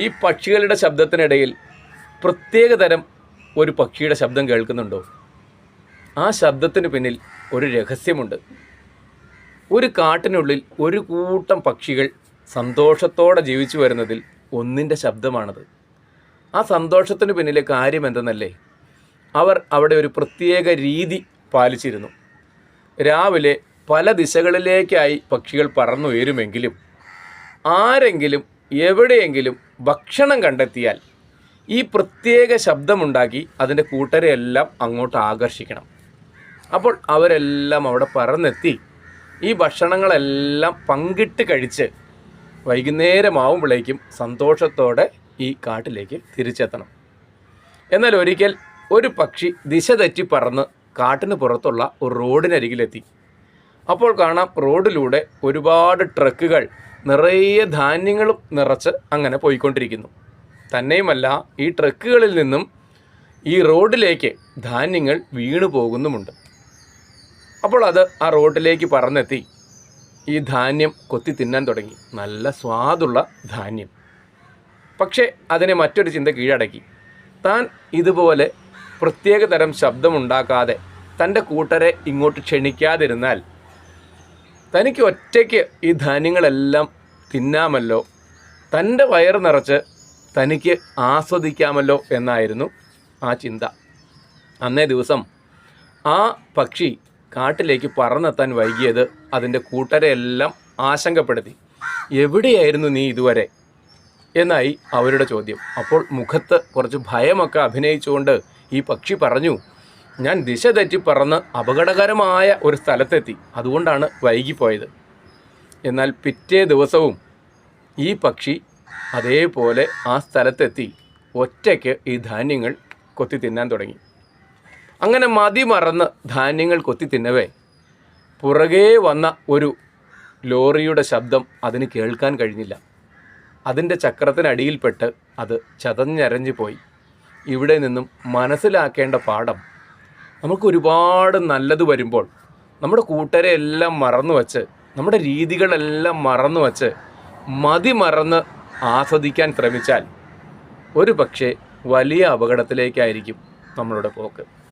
ഈ പക്ഷികളുടെ ശബ്ദത്തിനിടയിൽ പ്രത്യേകതരം ഒരു പക്ഷിയുടെ ശബ്ദം കേൾക്കുന്നുണ്ടോ? ആ ശബ്ദത്തിന് പിന്നിൽ ഒരു രഹസ്യമുണ്ട്. ഒരു കാട്ടിനുള്ളിൽ ഒരു കൂട്ടം പക്ഷികൾ സന്തോഷത്തോടെ ജീവിച്ചു വരുന്നതിൽ ഒന്നിൻ്റെ ശബ്ദമാണത്. ആ സന്തോഷത്തിന് പിന്നിലെ കാര്യം എന്തെന്നല്ലേ? അവർ അവിടെ ഒരു പ്രത്യേക രീതി പാലിച്ചിരുന്നു. രാവിലെ പല ദിശകളിലേക്കായി പക്ഷികൾ പറന്നുയരുമെങ്കിലും ആരെങ്കിലും എവിടെയെങ്കിലും ഭക്ഷണം കണ്ടെത്തിയാൽ ഈ പ്രത്യേക ശബ്ദമുണ്ടാക്കി അതിൻ്റെ കൂട്ടരെ എല്ലാം അങ്ങോട്ട് ആകർഷിക്കണം. അപ്പോൾ അവരെല്ലാം അവിടെ പറന്നെത്തി ഈ ഭക്ഷണങ്ങളെല്ലാം പങ്കിട്ട് കഴിച്ച് വൈകുന്നേരമാവുമ്പോഴേക്കും സന്തോഷത്തോടെ ഈ കാട്ടിലേക്ക് തിരിച്ചെത്തണം. എന്നാൽ ഒരിക്കൽ ഒരു പക്ഷി ദിശ തെറ്റി പറന്ന് കാട്ടിന് പുറത്തുള്ള ഒരു റോഡിനരികിലെത്തി. അപ്പോൾ കാണാം റോഡിലൂടെ ഒരുപാട് ട്രക്കുകൾ നിറയെ ധാന്യങ്ങളും നിറച്ച് അങ്ങനെ പോയിക്കൊണ്ടിരിക്കുന്നു. തന്നെയുമല്ല, ഈ ട്രക്കുകളിൽ നിന്നും ഈ റോഡിലേക്ക് ധാന്യങ്ങൾ വീണു പോകുന്നുമുണ്ട്. അപ്പോൾ അത് ആ റോഡിലേക്ക് പറന്നെത്തി ഈ ധാന്യം കൊത്തി തിന്നാൻ തുടങ്ങി. നല്ല സ്വാദുള്ള ധാന്യം. പക്ഷേ അതിനെ മറ്റൊരു ചിന്ത കീഴടക്കി. താൻ ഇതുപോലെ പ്രത്യേക തരം ശബ്ദമുണ്ടാക്കാതെ തൻ്റെ കൂട്ടരെ ഇങ്ങോട്ട് ക്ഷണിക്കാതിരുന്നാൽ തനിക്ക് ഒറ്റയ്ക്ക് ഈ ധാന്യങ്ങളെല്ലാം തിന്നാമല്ലോ, തൻ്റെ വയറ് നിറച്ച് തനിക്ക് ആസ്വദിക്കാമല്ലോ എന്നായിരുന്നു ആ ചിന്ത. അന്നേ ദിവസം ആ പക്ഷി കാട്ടിലേക്ക് പറന്നെത്താൻ വൈകിയത് അതിൻ്റെ കൂട്ടരെ എല്ലാം ആശങ്കപ്പെടുത്തി. എവിടെയായിരുന്നു നീ ഇതുവരെ എന്നായി അവരുടെ ചോദ്യം. അപ്പോൾ മുഖത്ത് കുറച്ച് ഭയമൊക്കെ അഭിനയിച്ചുകൊണ്ട് ഈ പക്ഷി പറഞ്ഞു, ഞാൻ ദിശ തെറ്റി പറന്ന് അപകടകരമായ ഒരു സ്ഥലത്തെത്തി, അതുകൊണ്ടാണ് വൈകിപ്പോയത്. എന്നാൽ പിറ്റേ ദിവസവും ഈ പക്ഷി അതേപോലെ ആ സ്ഥലത്തെത്തി ഒറ്റയ്ക്ക് ഈ ധാന്യങ്ങൾ കൊത്തി തിന്നാൻ തുടങ്ങി. അങ്ങനെ മതിമറന്ന് ധാന്യങ്ങൾ കൊത്തി തിന്നവേ പുറകേ വന്ന ഒരു ലോറിയുടെ ശബ്ദം അതിന് കേൾക്കാൻ കഴിഞ്ഞില്ല. അതിൻ്റെ ചക്രത്തിനടിയിൽപ്പെട്ട് അത് ചതഞ്ഞരഞ്ഞു പോയി. ഇവിടെ നിന്നും മനസ്സിലാക്കേണ്ട പാഠം, നമുക്ക് ഒരുപാട് നല്ലത് വരുമ്പോൾ നമ്മുടെ കൂട്ടരെ എല്ലാം മറന്നു വച്ച്, നമ്മുടെ രീതികളെല്ലാം മറന്നു വച്ച് മതിമറന്ന് ആസ്വദിക്കാൻ ശ്രമിച്ചാൽ ഒരു പക്ഷേ വലിയ അപകടത്തിലേക്കായിരിക്കും നമ്മളുടെ പോക്ക്.